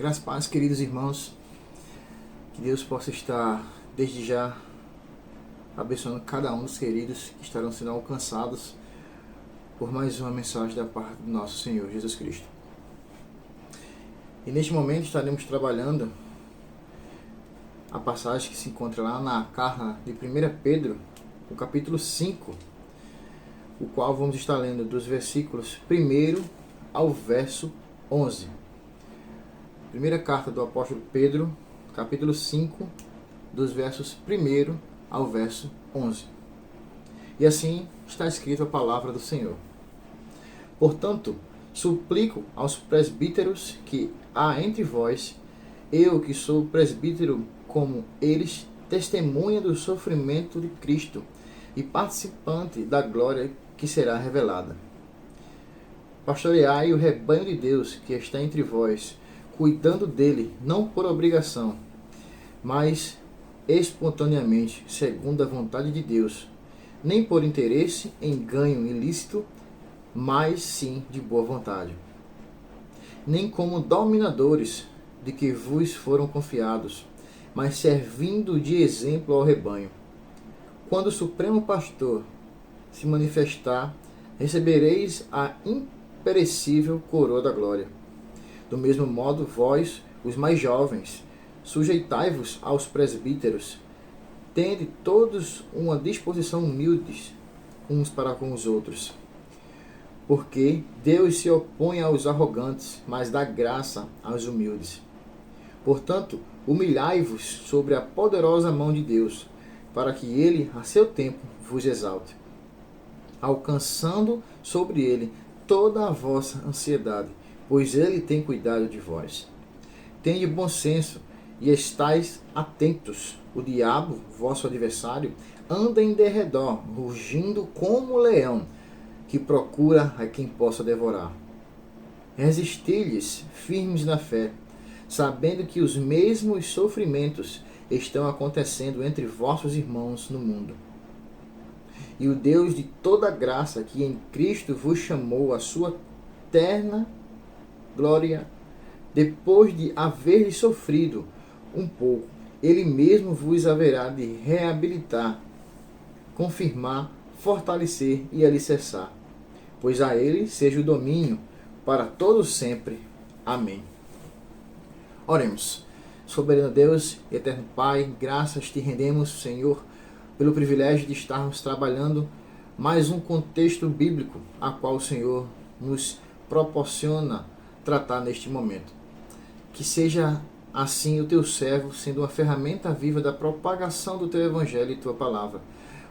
Graças a Deus, queridos irmãos, que Deus possa estar, desde já, abençoando cada um dos queridos que estarão sendo alcançados por mais uma mensagem da parte do nosso Senhor Jesus Cristo. E neste momento estaremos trabalhando a passagem que se encontra lá na carta de 1 Pedro, no capítulo 5, o qual vamos estar lendo dos versículos 1 ao verso 11. Primeira carta do apóstolo Pedro, capítulo 5, dos versos 1 ao verso 11. E assim está escrito a palavra do Senhor. Portanto, suplico aos presbíteros que há entre vós, eu que sou presbítero como eles, testemunha do sofrimento de Cristo e participante da glória que será revelada. Pastoreai o rebanho de Deus que está entre vós, cuidando dele, não por obrigação, mas espontaneamente, segundo a vontade de Deus, nem por interesse em ganho ilícito, mas sim de boa vontade. Nem como dominadores de que vos foram confiados, mas servindo de exemplo ao rebanho. Quando o Supremo Pastor se manifestar, recebereis a imperecível coroa da glória. Do mesmo modo, vós, os mais jovens, sujeitai-vos aos presbíteros, tende todos uma disposição humilde uns para com os outros. Porque Deus se opõe aos arrogantes, mas dá graça aos humildes. Portanto, humilhai-vos sobre a poderosa mão de Deus, para que ele, a seu tempo, vos exalte, alcançando sobre ele toda a vossa ansiedade, pois ele tem cuidado de vós. Tende bom senso e estais atentos. O diabo, vosso adversário, anda em derredor, rugindo como leão, que procura a quem possa devorar. Resisti-lhes firmes na fé, sabendo que os mesmos sofrimentos estão acontecendo entre vossos irmãos no mundo. E o Deus de toda graça, que em Cristo vos chamou à sua eterna glória, depois de haver sofrido um pouco, ele mesmo vos haverá de reabilitar, confirmar, fortalecer e alicerçar. Pois a ele seja o domínio para todos sempre. Amém. Oremos. Soberano Deus e eterno Pai, graças te rendemos, Senhor, pelo privilégio de estarmos trabalhando mais um contexto bíblico, a qual o Senhor nos proporciona tratar neste momento. Que seja assim o teu servo, sendo uma ferramenta viva da propagação do teu evangelho e tua palavra,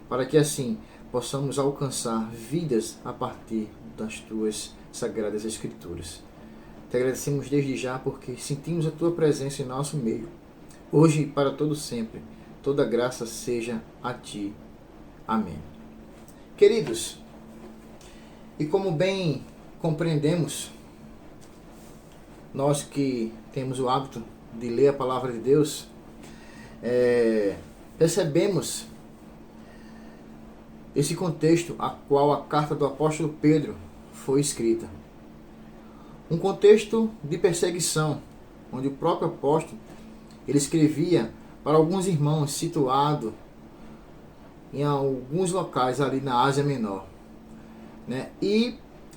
para que assim possamos alcançar vidas a partir das tuas sagradas escrituras. Te agradecemos desde já porque sentimos a tua presença em nosso meio, hoje e para todo sempre. Toda graça seja a ti. Amém. Queridos, e como bem compreendemos, nós que temos o hábito de ler a palavra de Deus, percebemos esse contexto a qual a carta do apóstolo Pedro foi escrita. Um contexto de perseguição, onde o próprio apóstolo ele escrevia para alguns irmãos situados em alguns locais ali na Ásia Menor, né? E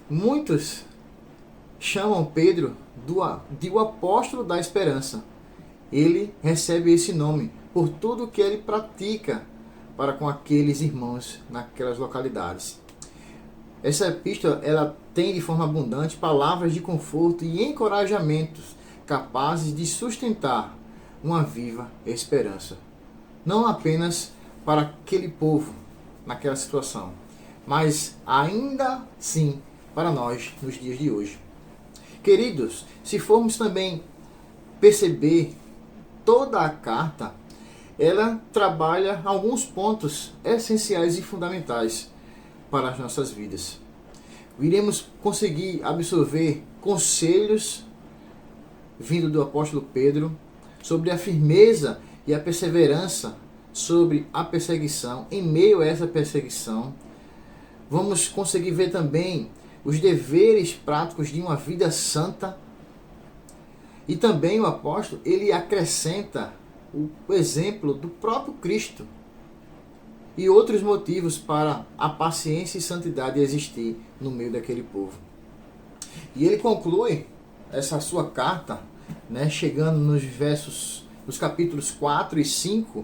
muitos chamam Pedro de o apóstolo da esperança. Ele recebe esse nome por tudo que ele pratica para com aqueles irmãos naquelas localidades. Essa epístola ela tem de forma abundante palavras de conforto e encorajamentos capazes de sustentar uma viva esperança. Não apenas para aquele povo naquela situação, mas ainda sim para nós nos dias de hoje. Queridos, se formos também perceber toda a carta, ela trabalha alguns pontos essenciais e fundamentais para as nossas vidas. Iremos conseguir absorver conselhos vindo do apóstolo Pedro sobre a firmeza e a perseverança sobre a perseguição, em meio a essa perseguição. Vamos conseguir ver também os deveres práticos de uma vida santa E também o apóstolo, ele acrescenta o exemplo do próprio Cristo e outros motivos para a paciência e santidade existir no meio daquele povo. E ele conclui essa sua carta, né, chegando nos capítulos 4 e 5,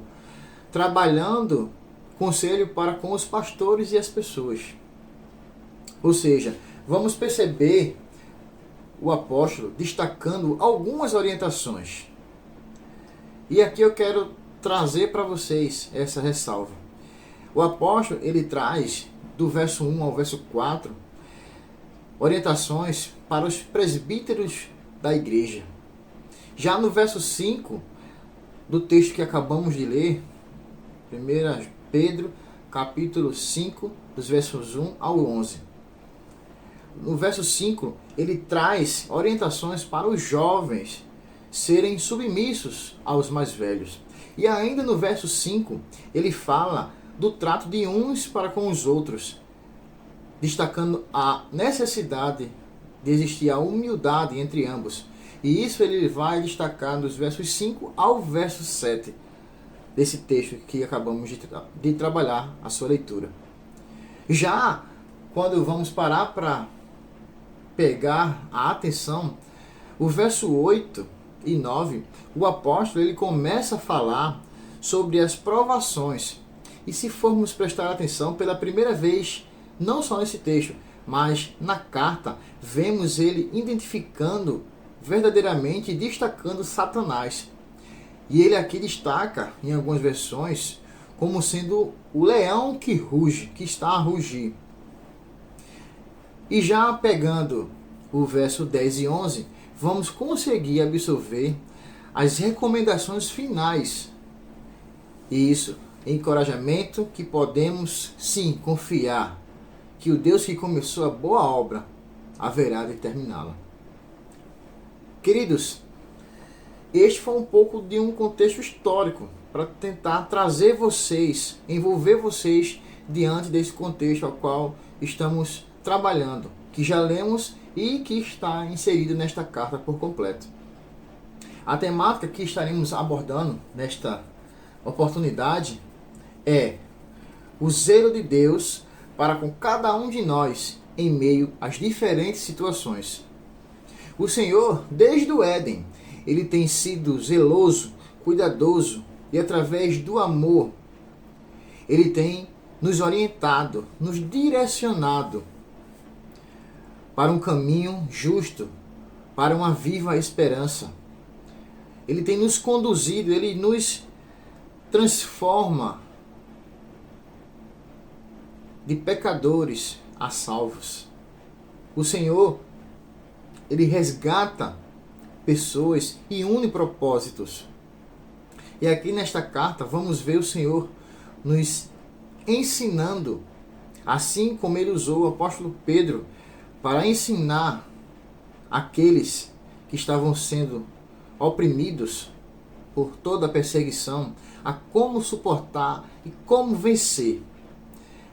trabalhando conselho para com os pastores e as pessoas. Ou seja, vamos perceber o apóstolo destacando algumas orientações. E aqui eu quero trazer para vocês essa ressalva. O apóstolo, ele traz do verso 1 ao verso 4 orientações para os presbíteros da igreja. Já no verso 5 do texto que acabamos de ler, 1 Pedro, capítulo 5, dos versos 1 ao 11. No verso 5, ele traz orientações para os jovens serem submissos aos mais velhos. E ainda no verso 5, ele fala do trato de uns para com os outros, destacando a necessidade de existir a humildade entre ambos. E isso ele vai destacar dos versos 5 ao verso 7 desse texto que acabamos de trabalhar a sua leitura. Já quando vamos parar para pegar a atenção, o verso 8 e 9, o apóstolo ele começa a falar sobre as provações. E se formos prestar atenção pela primeira vez, não só nesse texto, mas na carta, vemos ele identificando verdadeiramente e destacando Satanás. E ele aqui destaca, em algumas versões, como sendo o leão que ruge, que está a rugir. E já pegando o verso 10 e 11, vamos conseguir absorver as recomendações finais. E isso, encorajamento que podemos sim confiar que o Deus que começou a boa obra haverá de terminá-la. Queridos, este foi um pouco de um contexto histórico para tentar trazer vocês, envolver vocês diante desse contexto ao qual estamos trabalhando, que já lemos e que está inserido nesta carta por completo. A temática que estaremos abordando nesta oportunidade é o zelo de Deus para com cada um de nós em meio às diferentes situações. O Senhor, desde o Éden, ele tem sido zeloso, cuidadoso e através do amor, ele tem nos orientado, nos direcionado para um caminho justo, para uma viva esperança. Ele tem nos conduzido, ele nos transforma de pecadores a salvos. O Senhor, ele resgata pessoas e une propósitos. E aqui nesta carta vamos ver o Senhor nos ensinando, assim como ele usou o apóstolo Pedro para ensinar aqueles que estavam sendo oprimidos por toda a perseguição a como suportar e como vencer.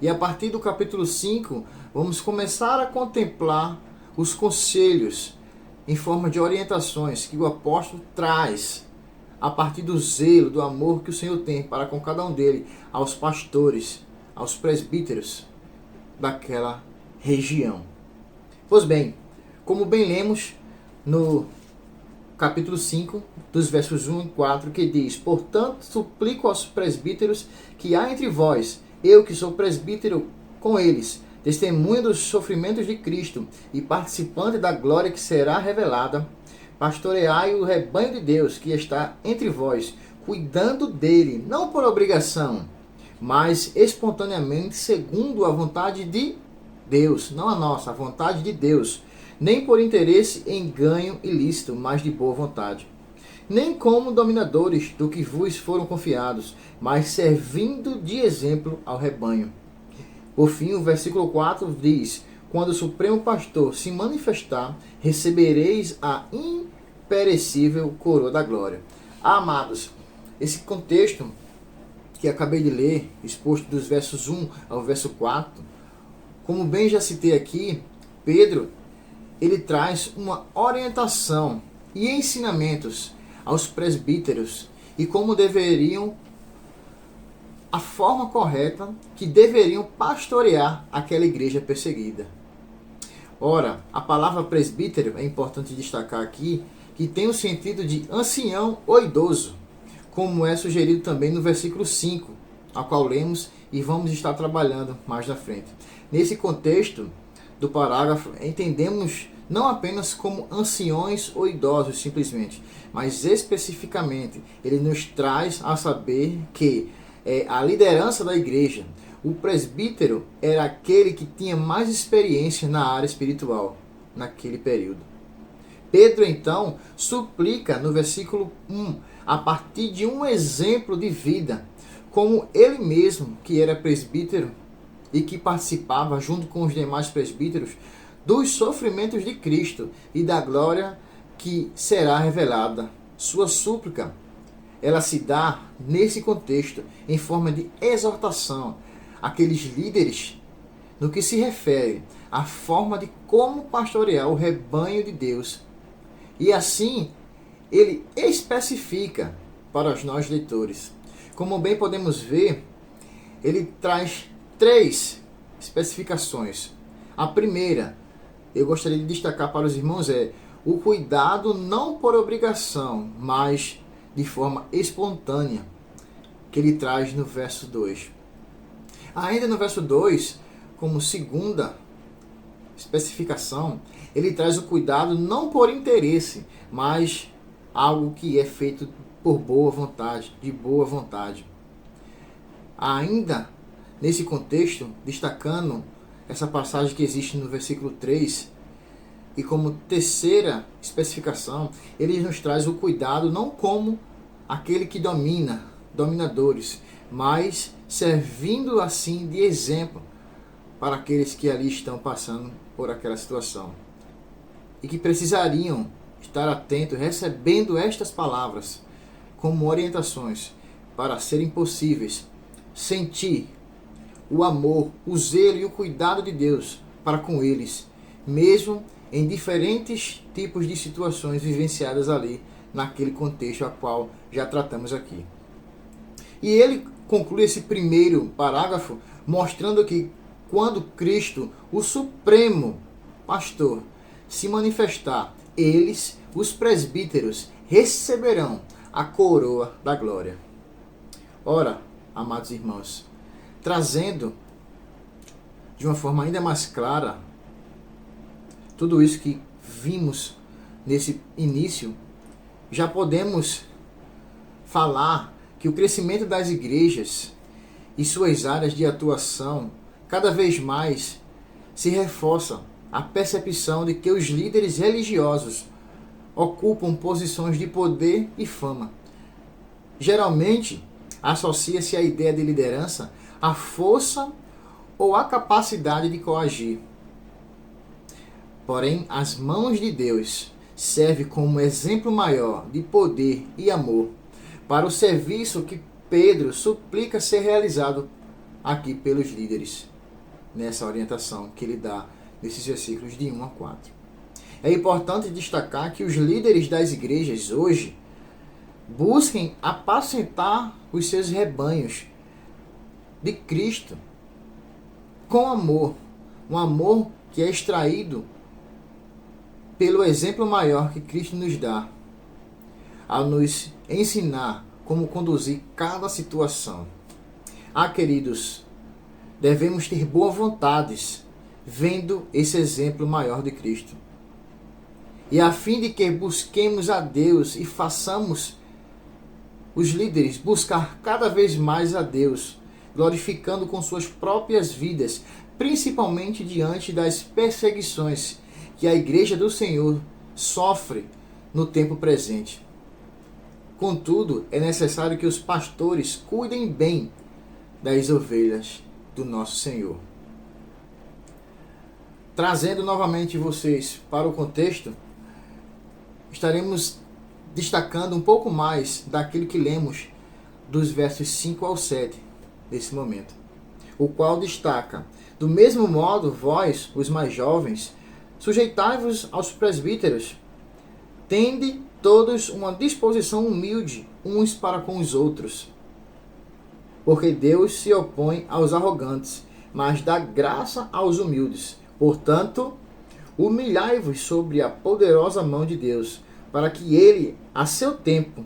E a partir do capítulo 5, vamos começar a contemplar os conselhos em forma de orientações que o apóstolo traz a partir do zelo, do amor que o Senhor tem para com cada um deles, aos pastores, aos presbíteros daquela região. Pois bem, como bem lemos no capítulo 5, dos versos 1 e 4, que diz: portanto, suplico aos presbíteros que há entre vós, eu que sou presbítero com eles, testemunha dos sofrimentos de Cristo e participante da glória que será revelada, pastoreai o rebanho de Deus que está entre vós, cuidando dele, não por obrigação, mas espontaneamente segundo a vontade de Deus, não a nossa, a vontade de Deus, nem por interesse em ganho ilícito, mas de boa vontade. Nem como dominadores do que vos foram confiados, mas servindo de exemplo ao rebanho. Por fim, o versículo 4 diz: quando o Supremo Pastor se manifestar, recebereis a imperecível coroa da glória. Amados, esse contexto que acabei de ler, exposto dos versos 1 ao verso 4, como bem já citei aqui, Pedro, ele traz uma orientação e ensinamentos aos presbíteros e como deveriam, a forma correta que deveriam pastorear aquela igreja perseguida. Ora, a palavra presbítero é importante destacar aqui que tem o sentido de ancião ou idoso, como é sugerido também no versículo 5, a qual lemos e vamos estar trabalhando mais na frente. Nesse contexto do parágrafo, entendemos não apenas como anciões ou idosos simplesmente, mas especificamente ele nos traz a saber que a liderança da igreja, o presbítero era aquele que tinha mais experiência na área espiritual naquele período. Pedro então suplica no versículo 1, a partir de um exemplo de vida, como ele mesmo, que era presbítero e que participava junto com os demais presbíteros dos sofrimentos de Cristo e da glória que será revelada. Sua súplica, ela se dá nesse contexto em forma de exortação àqueles líderes no que se refere à forma de como pastorear o rebanho de Deus. E assim, ele especifica para nós leitores. Como bem podemos ver, ele traz 3 especificações. A primeira, eu gostaria de destacar para os irmãos, é o cuidado não por obrigação, mas de forma espontânea, que ele traz no verso 2. Ainda no verso 2, como segunda especificação, ele traz o cuidado não por interesse, mas algo que é feito por boa vontade, de boa vontade. Ainda nesse contexto, destacando essa passagem que existe no versículo 3, e como terceira especificação, ele nos traz o cuidado não como aquele que domina, dominadores, mas servindo assim de exemplo para aqueles que ali estão passando por aquela situação e que precisariam estar atentos, recebendo estas palavras como orientações para serem possíveis sentir o amor, o zelo e o cuidado de Deus para com eles, mesmo em diferentes tipos de situações vivenciadas ali naquele contexto a qual já tratamos aqui. E ele conclui esse primeiro parágrafo mostrando que quando Cristo, o Supremo Pastor, se manifestar, eles, os presbíteros, receberão a coroa da glória. Ora, amados irmãos, trazendo de uma forma ainda mais clara tudo isso que vimos nesse início, já podemos falar que o crescimento das igrejas e suas áreas de atuação cada vez mais se reforça a percepção de que os líderes religiosos ocupam posições de poder e fama. Geralmente, associa-se a ideia de liderança à força ou à capacidade de coagir. Porém, as mãos de Deus servem como exemplo maior de poder e amor para o serviço que Pedro suplica ser realizado aqui pelos líderes, nessa orientação que ele dá nesses versículos de 1 a 4. É importante destacar que os líderes das igrejas hoje busquem apacentar os seus rebanhos de Cristo com amor, um amor que é extraído pelo exemplo maior que Cristo nos dá, ao nos ensinar como conduzir cada situação. Queridos, devemos ter boa vontade vendo esse exemplo maior de Cristo. E a fim de que busquemos a Deus e façamos os líderes buscar cada vez mais a Deus, glorificando com suas próprias vidas, principalmente diante das perseguições que a Igreja do Senhor sofre no tempo presente. Contudo, é necessário que os pastores cuidem bem das ovelhas do nosso Senhor. Trazendo novamente vocês para o contexto, estaremos destacando um pouco mais daquilo que lemos dos versos 5 ao 7 desse momento, o qual destaca: do mesmo modo, vós, os mais jovens, sujeitai-vos aos presbíteros, tende todos uma disposição humilde uns para com os outros. Porque Deus se opõe aos arrogantes, mas dá graça aos humildes. Portanto, humilhai-vos sobre a poderosa mão de Deus, para que ele, a seu tempo,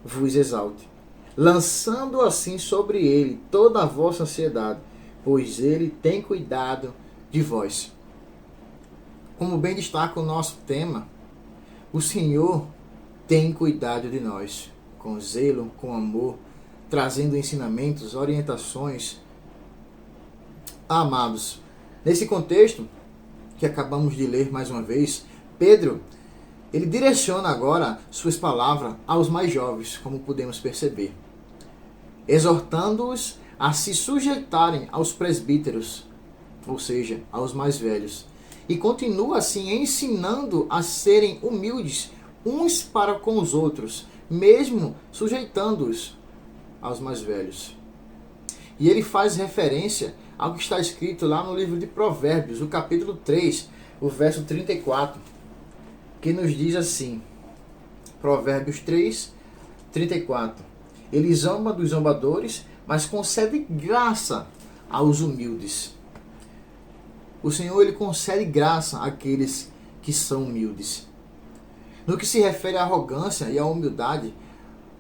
vos exalte, lançando assim sobre ele toda a vossa ansiedade, pois ele tem cuidado de vós. Como bem destaca o nosso tema, o Senhor tem cuidado de nós, com zelo, com amor, trazendo ensinamentos, orientações. Amados, nesse contexto que acabamos de ler mais uma vez, Pedro, ele direciona agora suas palavras aos mais jovens, como podemos perceber, exortando-os a se sujeitarem aos presbíteros, ou seja, aos mais velhos, e continua assim ensinando a serem humildes uns para com os outros, mesmo sujeitando-os aos mais velhos. E ele faz referência ao que está escrito lá no livro de Provérbios, o capítulo 3, o verso 34, que nos diz assim, Provérbios 3, 34, ele zomba dos zombadores, mas concede graça aos humildes. O Senhor, ele concede graça àqueles que são humildes. No que se refere à arrogância e à humildade,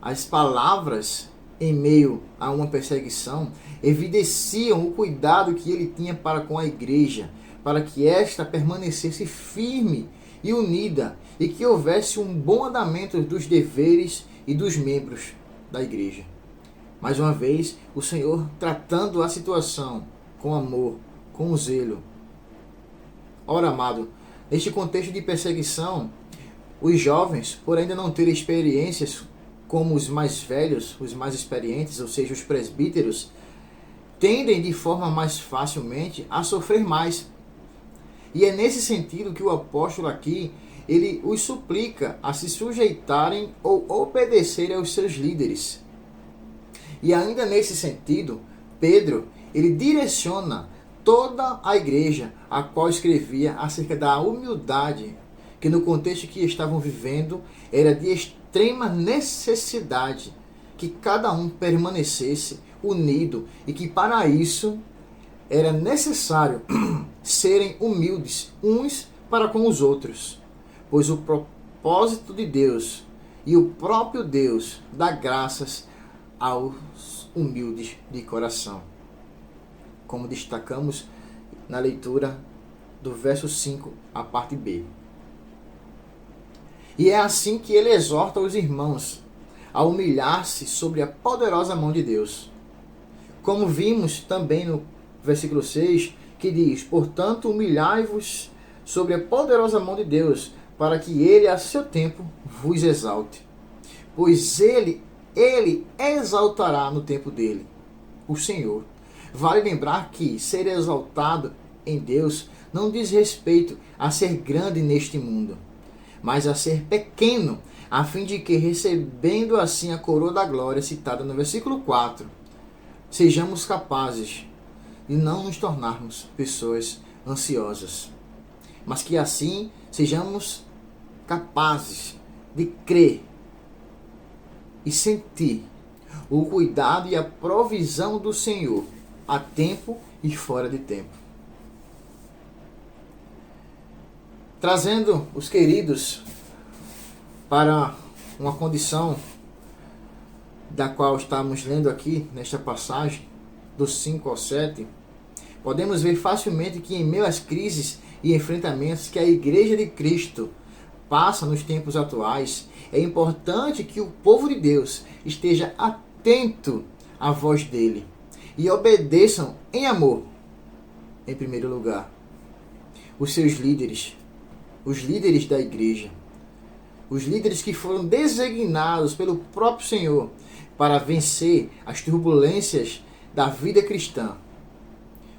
as palavras em meio a uma perseguição evidenciam o cuidado que ele tinha para com a igreja, para que esta permanecesse firme e unida e que houvesse um bom andamento dos deveres e dos membros da igreja. Mais uma vez, o Senhor tratando a situação com amor, com zelo. Ora, amado, neste contexto de perseguição, os jovens, por ainda não terem experiências como os mais velhos, os mais experientes, ou seja, os presbíteros, tendem de forma mais facilmente a sofrer mais. E é nesse sentido que o apóstolo aqui, ele os suplica a se sujeitarem ou obedecerem aos seus líderes. E ainda nesse sentido, Pedro, ele direciona toda a igreja a qual escrevia acerca da humildade, que no contexto que estavam vivendo era de extrema necessidade que cada um permanecesse unido e que para isso era necessário serem humildes uns para com os outros, pois o propósito de Deus e o próprio Deus dá graças aos humildes de coração, como destacamos na leitura do verso 5, a parte B. E é assim que ele exorta os irmãos a humilhar-se sobre a poderosa mão de Deus. Como vimos também no versículo 6, que diz, portanto, humilhai-vos sobre a poderosa mão de Deus, para que ele, a seu tempo, vos exalte. Pois ele exaltará no tempo dele, o Senhor. Vale lembrar que ser exaltado em Deus não diz respeito a ser grande neste mundo, mas a ser pequeno, a fim de que, recebendo assim a coroa da glória citada no versículo 4, sejamos capazes de não nos tornarmos pessoas ansiosas, mas que assim sejamos capazes de crer e sentir o cuidado e a provisão do Senhor a tempo e fora de tempo. Trazendo os queridos para uma condição da qual estamos lendo aqui nesta passagem, dos 5 ao 7, podemos ver facilmente que em meio às crises e enfrentamentos que a Igreja de Cristo passa nos tempos atuais, é importante que o povo de Deus esteja atento à voz dele e obedeçam em amor, em primeiro lugar, os seus líderes, os líderes da igreja, os líderes que foram designados pelo próprio Senhor para vencer as turbulências da vida cristã.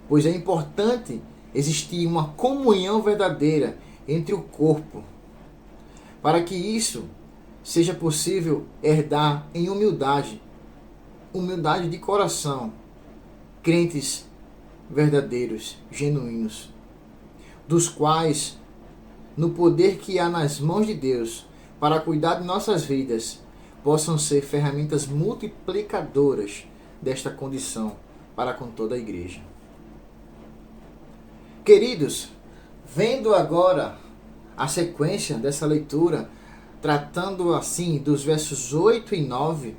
Pois é importante existir uma comunhão verdadeira entre o corpo, para que isso seja possível herdar em humildade de coração, crentes verdadeiros, genuínos, dos quais no poder que há nas mãos de Deus para cuidar de nossas vidas, possam ser ferramentas multiplicadoras desta condição para com toda a igreja. Queridos, vendo agora a sequência dessa leitura, tratando assim dos versos 8 e 9,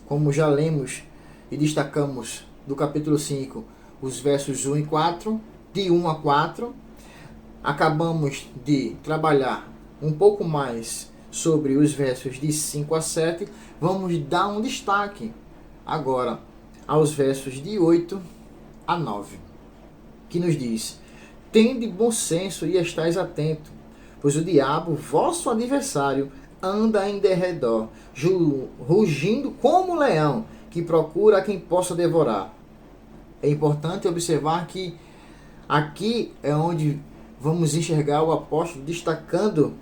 como já lemos e destacamos do capítulo 5, os versos 1 e 4, de 1 a 4, acabamos de trabalhar um pouco mais sobre os versos de 5 a 7, vamos dar um destaque agora aos versos de 8 a 9, que nos diz: tende bom senso e estais atento, pois o diabo, vosso adversário, anda em derredor, rugindo como um leão, que procura a quem possa devorar. É importante observar que aqui é onde vamos enxergar o apóstolo destacando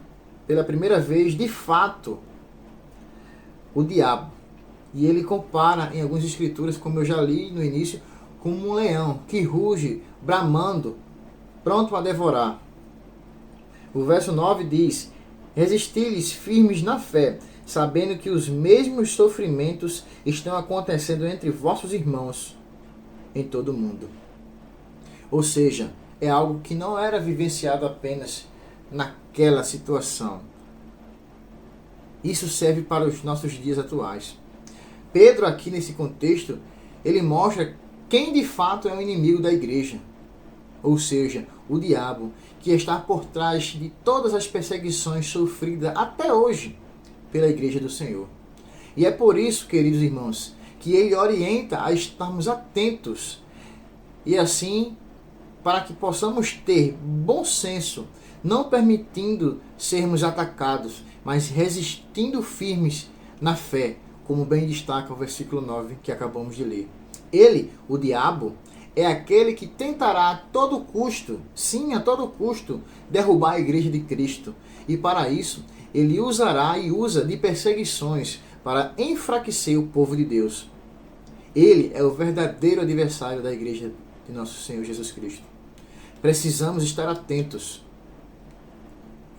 pela primeira vez, de fato, o diabo. E ele compara em algumas escrituras, como eu já li no início, como um leão que ruge, bramando, pronto a devorar. O verso 9 diz: resisti-lhes firmes na fé, sabendo que os mesmos sofrimentos estão acontecendo entre vossos irmãos em todo o mundo. Ou seja, é algo que não era vivenciado apenas naquela situação. Isso serve para os nossos dias atuais. Pedro, aqui nesse contexto, ele mostra quem de fato é o inimigo da igreja. Ou seja, o diabo, que está por trás de todas as perseguições sofridas até hoje pela igreja do Senhor. E é por isso, queridos irmãos, que ele orienta a estarmos atentos e assim para que possamos ter bom senso, não permitindo sermos atacados, mas resistindo firmes na fé, como bem destaca o versículo 9 que acabamos de ler. Ele, o diabo, é aquele que tentará a todo custo, sim, a todo custo, derrubar a igreja de Cristo. E para isso, ele usará e usa de perseguições para enfraquecer o povo de Deus. Ele é o verdadeiro adversário da igreja de nosso Senhor Jesus Cristo. Precisamos estar atentos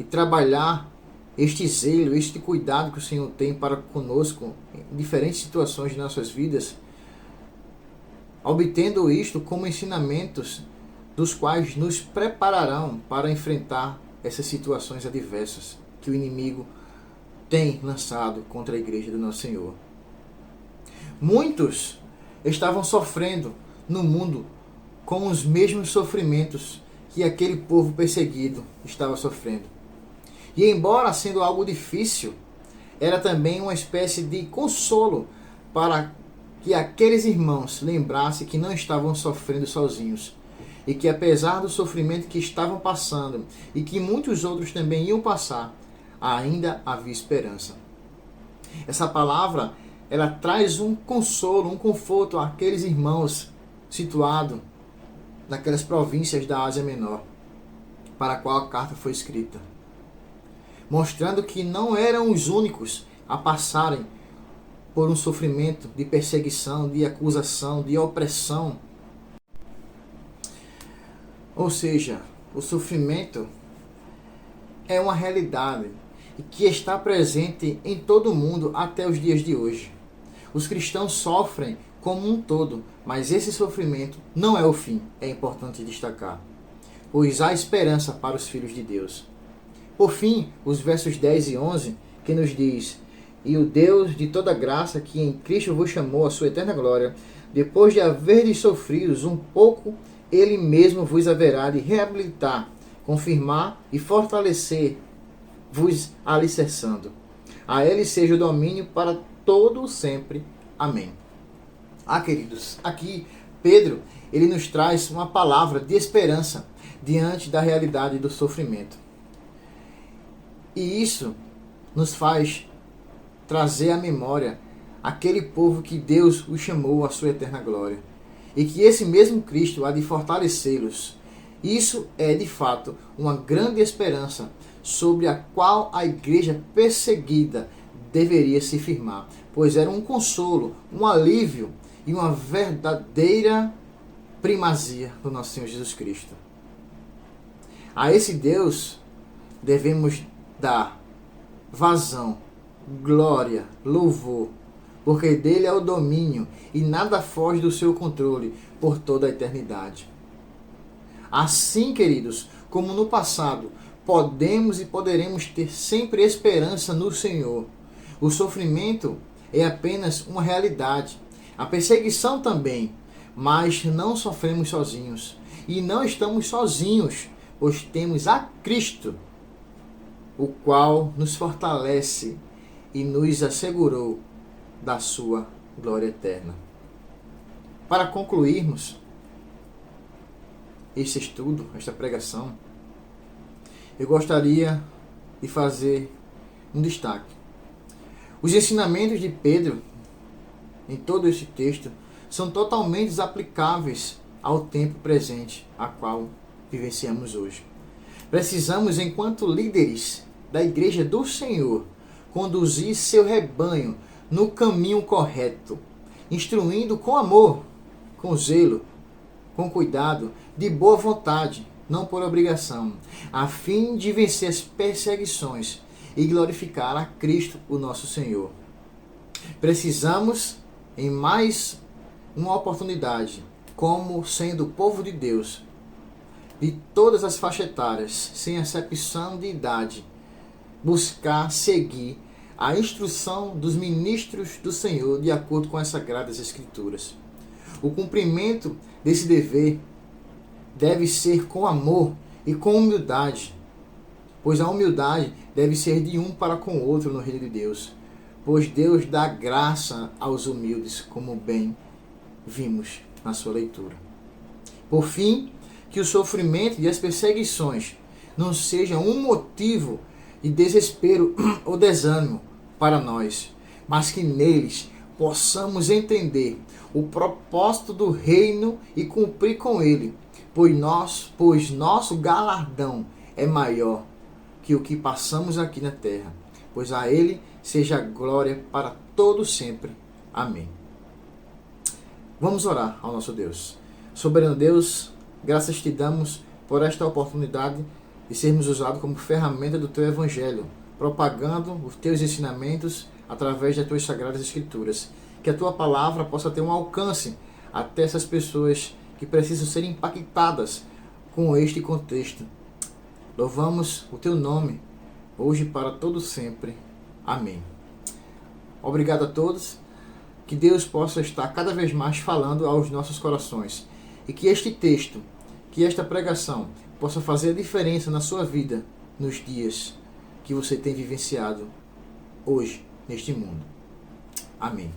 e trabalhar este zelo, este cuidado que o Senhor tem para conosco em diferentes situações de nossas vidas, obtendo isto como ensinamentos dos quais nos prepararão para enfrentar essas situações adversas que o inimigo tem lançado contra a igreja do nosso Senhor. Muitos estavam sofrendo no mundo com os mesmos sofrimentos que aquele povo perseguido estava sofrendo. E embora sendo algo difícil, era também uma espécie de consolo para que aqueles irmãos lembrassem que não estavam sofrendo sozinhos e que apesar do sofrimento que estavam passando e que muitos outros também iam passar, ainda havia esperança. Essa palavra, ela traz um consolo, um conforto àqueles irmãos situados naquelas províncias da Ásia Menor, para a qual a carta foi escrita, mostrando que não eram os únicos a passarem por um sofrimento de perseguição, de acusação, de opressão. Ou seja, o sofrimento é uma realidade que está presente em todo o mundo até os dias de hoje. Os cristãos sofrem como um todo, mas esse sofrimento não é o fim, é importante destacar, pois há esperança para os filhos de Deus. Por fim, os versos 10 e 11, que nos diz: e o Deus de toda graça, que em Cristo vos chamou à sua eterna glória, depois de haverdes sofrido um pouco, ele mesmo vos haverá de reabilitar, confirmar e fortalecer, vos alicerçando. A ele seja o domínio para todo sempre. Amém. Queridos, aqui Pedro, ele nos traz uma palavra de esperança diante da realidade do sofrimento. E isso nos faz trazer à memória aquele povo que Deus o chamou à sua eterna glória. E que esse mesmo Cristo há de fortalecê-los. Isso é, de fato, uma grande esperança sobre a qual a igreja perseguida deveria se firmar, pois era um consolo, um alívio e uma verdadeira primazia do nosso Senhor Jesus Cristo. A esse Deus devemos dar vazão, glória, louvor, porque dele é o domínio e nada foge do seu controle por toda a eternidade. Assim, queridos, como no passado, podemos e poderemos ter sempre esperança no Senhor. O sofrimento é apenas uma realidade, a perseguição também, mas não sofremos sozinhos. E não estamos sozinhos, pois temos a Cristo, o qual nos fortalece e nos assegurou da sua glória eterna. Para concluirmos este estudo, esta pregação, eu gostaria de fazer um destaque. Os ensinamentos de Pedro, em todo este texto, são totalmente aplicáveis ao tempo presente, a qual vivenciamos hoje. Precisamos, enquanto líderes da Igreja do Senhor, conduzir seu rebanho no caminho correto, instruindo com amor, com zelo, com cuidado, de boa vontade, não por obrigação, a fim de vencer as perseguições e glorificar a Cristo, o nosso Senhor. Precisamos, em mais uma oportunidade, como sendo o povo de Deus, de todas as faixas etárias, sem acepção de idade, buscar seguir a instrução dos ministros do Senhor de acordo com as Sagradas Escrituras. O cumprimento desse dever deve ser com amor e com humildade, pois a humildade deve ser de um para com o outro no reino de Deus, pois Deus dá graça aos humildes, como bem vimos na sua leitura. Por fim, que o sofrimento e as perseguições não sejam um motivo de desespero ou desânimo para nós, mas que neles possamos entender o propósito do reino e cumprir com ele, pois nosso galardão é maior que o que passamos aqui na terra, pois a ele seja glória para todo sempre. Amém. Vamos orar ao nosso Deus. Soberano Deus, graças te damos por esta oportunidade de sermos usados como ferramenta do teu evangelho, propagando os teus ensinamentos através das tuas sagradas escrituras. Que a tua palavra possa ter um alcance até essas pessoas que precisam ser impactadas com este contexto. Louvamos o teu nome, hoje e para todo sempre. Amém. Obrigado a todos. Que Deus possa estar cada vez mais falando aos nossos corações. E que este texto, que esta pregação, possa fazer a diferença na sua vida, nos dias que você tem vivenciado hoje, neste mundo. Amém.